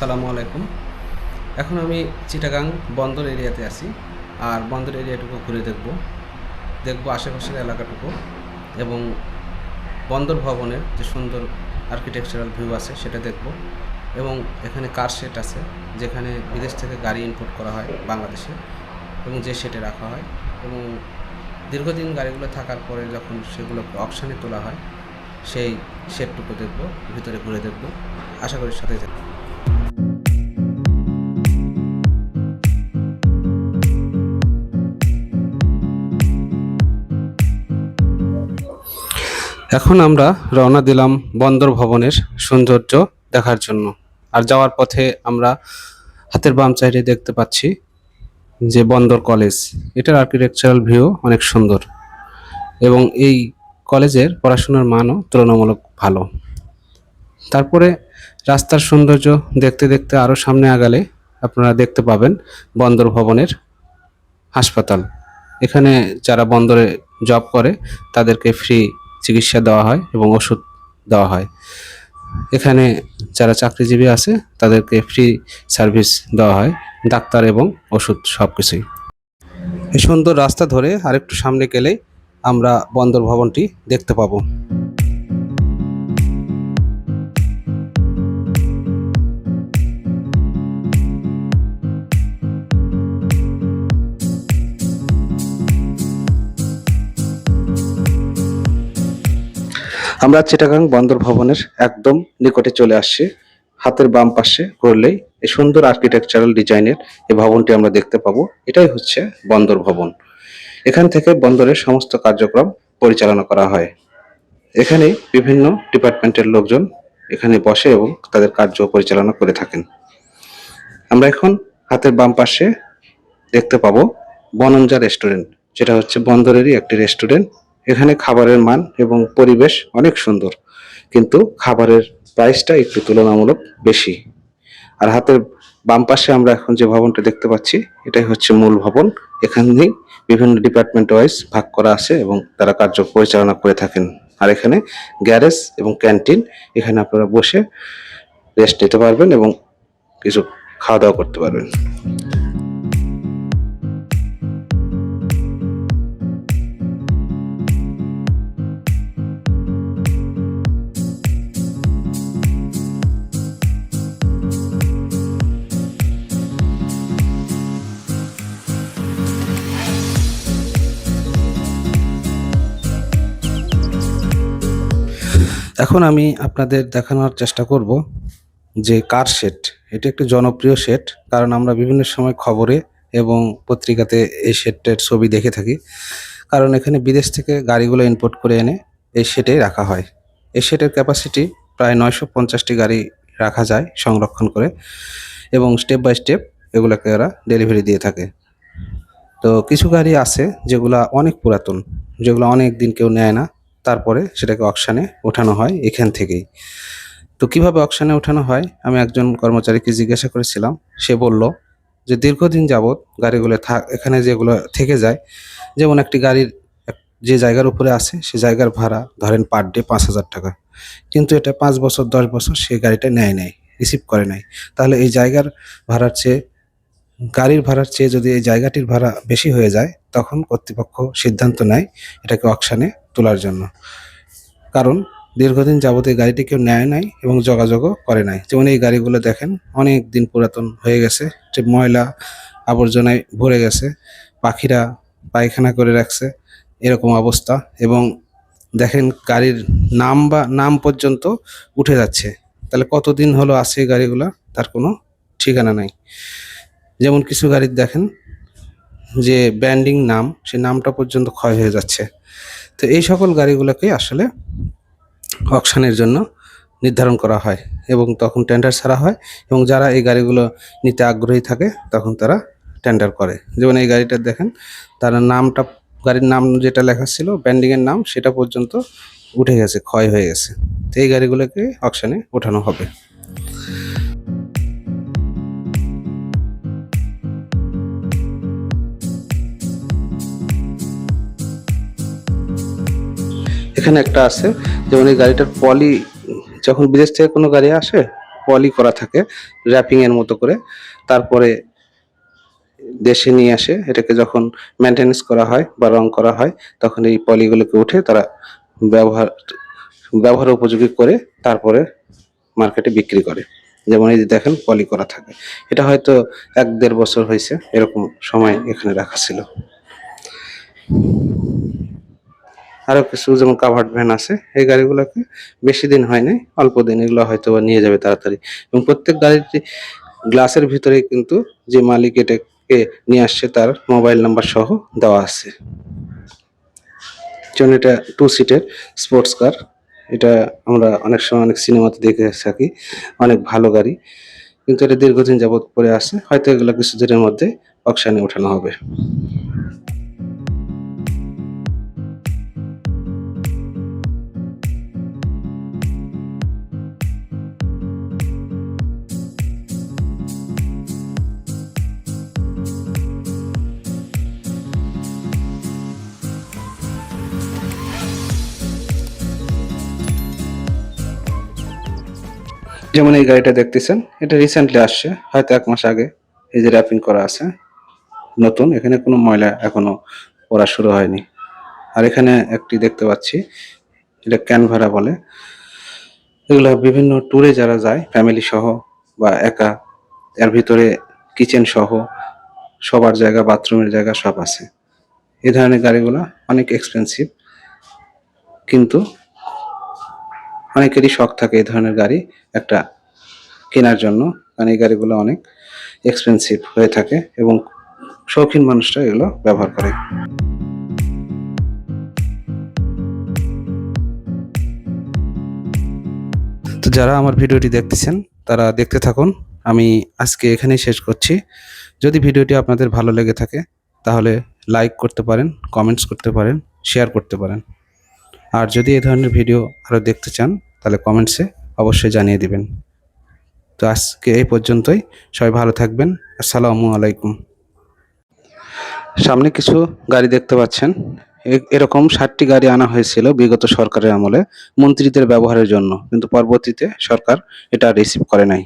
আসসালামু আলাইকুম। এখন আমি চিটাগাং বন্দর এরিয়াতে আছি। আর বন্দর এরিয়াটুকু ঘুরে দেখব আশেপাশের এলাকাটুকু এবং বন্দর ভবনের যে সুন্দর আর্কিটেকচারাল ভিউ আছে সেটা দেখব। এবং এখানে কার শেড আছে, যেখানে বিদেশ থেকে গাড়ি ইম্পোর্ট করা হয় বাংলাদেশে, এবং যে শেডে রাখা হয় এবং দীর্ঘদিন গাড়িগুলো থাকার পরে যখন সেগুলোকে অকশনে তোলা হয় সেই শেডটুকু দেখব, ভিতরে ঘুরে দেখব। আশা করি সাথে থাকবেন। এখন আমরা রওনা দিলাম বন্দর ভবনের সৌন্দর্য দেখার জন্য। আর যাওয়ার পথে আমরা হাতের বাম সাইডে দেখতে পাচ্ছি যে বন্দর কলেজ। এটার আর্কিটেকচারাল ভিউ অনেক সুন্দর এবং এই কলেজের পড়াশোনার মানও তুলনামূলক ভালো। তারপরে রাস্তার সৌন্দর্য দেখতে দেখতে আরও সামনে আগালে আপনারা দেখতে পাবেন বন্দর ভবনের হাসপাতাল। এখানে যারা বন্দরে জব করে তাদেরকে ফ্রি চিকিৎসা দেওয়া হয় এবং ওষুধ দেওয়া হয়। এখানে যারা চাকরিজীবী আছে তাদেরকে ফ্রি সার্ভিস দেওয়া হয়, ডাক্তার এবং ওষুধ সব কিছুই। এই সুন্দর রাস্তা ধরে আরেকটু সামনে গেলেই আমরা বন্দর ভবনটি দেখতে পাবো। আমরা চিটাগাং বন্দর ভবনের একদম নিকটে চলে আসছি। হাতের বাম পাশে ঘুরলেই এই সুন্দর আর্কিটেকচারাল ডিজাইনের এই ভবনটি আমরা দেখতে পাবো। এটাই হচ্ছে বন্দর ভবন। এখান থেকে বন্দরের সমস্ত কার্যক্রম পরিচালনা করা হয়। এখানে বিভিন্ন ডিপার্টমেন্টের লোকজন এখানে বসে এবং তাদের কার্য পরিচালনা করে থাকেন। আমরা এখন হাতের বাম পাশে দেখতে পাবো বনঞ্জা রেস্টুরেন্ট, যেটা হচ্ছে বন্দরেরই একটি রেস্টুরেন্ট। এখানে খাবারের মান এবং পরিবেশ অনেক সুন্দর, কিন্তু খাবারের প্রাইসটা একটু তুলনামূলক বেশি। আর হাতের বাম পাশে আমরা এখন যে ভবনটা দেখতে পাচ্ছি এটাই হচ্ছে মূল ভবন। এখানেই বিভিন্ন ডিপার্টমেন্ট ওয়াইজ ভাগ করা আছে এবং তারা কার্য পরিচালনা করে থাকেন। আর এখানে গ্যারেজ এবং ক্যান্টিন, এখানে আপনারা বসে রেস্ট নিতে পারবেন এবং কিছু খাওয়া দাওয়া করতে পারবেন। এখন আমি আপনাদের দেখানোর চেষ্টা করব যে কার শেড। এটি একটি জনপ্রিয় শেড, কারণ আমরা বিভিন্ন সময় খবরে এবং পত্রিকাতে এই শেডের ছবি দেখে থাকি। কারণ এখানে বিদেশ থেকে গাড়িগুলো ইম্পোর্ট করে এনে এই শেডে রাখা হয়। এই শেডের ক্যাপাসিটি প্রায় 950টি গাড়ি রাখা যায় সংরক্ষণ করে, এবং স্টেপ বাই স্টেপ এগুলোকে ওরা ডেলিভারি দিয়ে থাকে। তো কিছু গাড়ি আছে যেগুলা অনেক পুরাতন, যেগুলো অনেক দিন কেউ নেয় না, তারপরে সেটাকে অকশানে ওঠানো হয় এখান থেকেই। তো কিভাবে অকশানে ওঠানো হয় আমি একজন কর্মচারীকে জিজ্ঞাসা করেছিলাম। সে বলল যে দীর্ঘদিন যাবৎ গাড়িগুলো এখানে যেগুলো থেকে যায়, যেমন একটি গাড়ির যে জায়গার উপরে আছে সে জায়গার ভাড়া ধরেন পার ডে 5,000 টাকা, কিন্তু এটা 5 বছর 10 বছর সে গাড়িটা নেয় নাই, রিসিভ করে নাই। তাহলে এই জায়গার ভাড়ার চেয়ে, গাড়ির ভাড়ার চেয়ে যদি এই জায়গাটির ভাড়া বেশি হয়ে যায়, তখন কর্তৃপক্ষ সিদ্ধান্ত নেয় এটাকে অকশানে তোলার জন্য। কারণ দীর্ঘদিন যাবত এই গাড়িটি কেউ নেয় নাই এবং যোগাযোগও করে নাই। যেমন এই গাড়িগুলো দেখেন অনেক দিন পুরাতন হয়ে গেছে, যে ময়লা আবর্জনায় ভরে গেছে, পাখিরা পায়খানা করে রাখছে, এরকম অবস্থা। এবং দেখেন গাড়ির নাম পর্যন্ত উঠে যাচ্ছে। তাহলে কতদিন হলো আছে এই গাড়িগুলা, তার কোনো ঠিকানা নাই। যেমন কিছু গাড়ির দেখেন যে ব্র্যান্ডিং নাম, সেই নামটা পর্যন্ত ক্ষয় হয়ে যাচ্ছে। তো এই সকল গাড়িগুলোকে আসলে অকশনের জন্য নির্ধারণ করা হয় এবং তখন টেন্ডার ছাড়া হয়, এবং যারা এই গাড়িগুলো নিতে আগ্রহী থাকে তখন তারা টেন্ডার করে। যেমন এই গাড়িটা দেখেন, তার নামটা, গাড়ির নাম যেটা লেখা ছিল ব্র্যান্ডিংয়ের নাম, সেটা পর্যন্ত উঠে গেছে, ক্ষয় হয়ে গেছে। তো এই গাড়িগুলোকে অকশনে ওঠানো হবে। এখানে একটা আছে, যেমন এই গাড়িটার পলি, যখন বিদেশ থেকে কোনো গাড়ি আসে পলি করা থাকে র্যাপিং এর মতো করে, তারপরে দেশে নিয়ে আসে। এটাকে যখন মেনটেন্যান্স করা হয় বা রং করা হয়, তখন এই পলিগুলোকে উঠে তারা ব্যবহার ব্যবহার উপযোগী করে তারপরে মার্কেটে বিক্রি করে। যেমন এই যে দেখেন পলি করা থাকে। এটা হয়তো ১-১.৫ বছর হয়েছে এরকম সময় এখানে রাখা ছিল। আরো কিছু যেমন কাভার্ড ভ্যান আছে, এই গাড়িগুলোকে বেশি দিন হয় নাই, অল্প দিন, এগুলো হয়তো বা নিয়ে যাবে তাড়াতাড়ি। এবং প্রত্যেক গাড়িতে গ্লাসের ভিতরে কিন্তু যে মালিক এটাকে নিয়ে আসছে তার মোবাইল নাম্বার সহ দেওয়া আছে। যেমন এটা 2 সিটের স্পোর্টস কার। এটা আমরা অনেক সময় অনেক সিনেমাতে দেখে থাকি, অনেক ভালো গাড়ি। কিন্তু এটা দীর্ঘদিন যাবৎ পড়ে আছে, হয়তো এগুলো কিছুদিনের মধ্যে অকশনে ওঠানো হবে। যেমন এই গাড়িটা দেখতেছেন, এটা রিসেন্টলি আসছে, হয়তো ১ মাস আগে। এই যে র্যাপিং করা আছে, নতুন, এখানে কোনো ময়লা এখনো পড়া শুরু হয়নি। আর এখানে একটি দেখতে পাচ্ছি, এটা ক্যানভারা বলে। এগুলা বিভিন্ন ট্যুরে যারা যায় ফ্যামিলি সহ বা একা, এর ভিতরে কিচেন সহ শোবার জায়গা, বাথরুমের জায়গা সব আছে। এই ধরনের গাড়িগুলা অনেক এক্সপেন্সিভ, কিন্তু অনেকেরই শখ থাকে এই ধরনের গাড়ি একটা কেনার জন্য, কারণ এই গাড়িগুলো অনেক এক্সপেন্সিভ হয়ে থাকে এবং শৌখিন মানুষরা এগুলো ব্যবহার করে। তো যারা আমার ভিডিওটি দেখতেছেন তারা দেখতে থাকুন। আমি আজকে এখানেই শেষ করছি। যদি ভিডিওটি আপনাদের ভালো লেগে থাকে তাহলে লাইক করতে পারেন, কমেন্টস করতে পারেন, শেয়ার করতে পারেন। আর যদি এই ধরনের ভিডিও আরও দেখতে চান তাহলে কমেন্টসে অবশ্যই জানিয়ে দিবেন। তো আজকে এই পর্যন্তই। সবাই ভালো থাকবেন। আসসালামু আলাইকুম। সামনে কিছু গাড়ি দেখতে পাচ্ছেন, এরকম 60টি গাড়ি আনা হয়েছিল বিগত সরকারের আমলে মন্ত্রীদের ব্যবহারের জন্য, কিন্তু পরবর্তীতে সরকার এটা রিসিভ করে নাই।